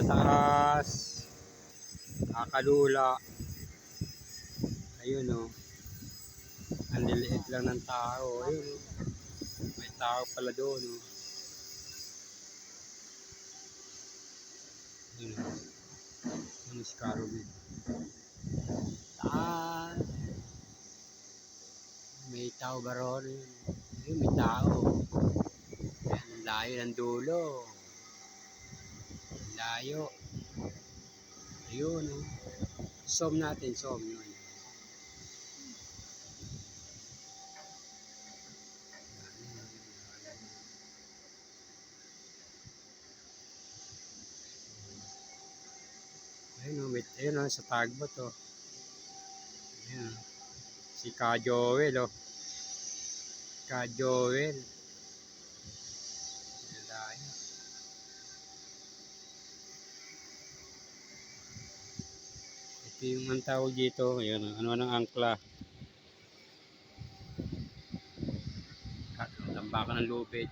sa taas. Kakalula. Ayun o. Ang liliit lang ng tao. Ayun o. May tao pala doon o. Ayun o. Ano si Carolyn? Taas. May tao ba ron? Ayun, may tao. Ang layo ng dulo. Ang layo. Ayun o. Zoom natin, zoom yun. Ayun o, sa tagbat o. Ayun o. Si Ka Joel o. Ka Joel. Layo. Ito yung ang tawag dito. Ayun o. Ano ng angkla. Tambakan ng lupit.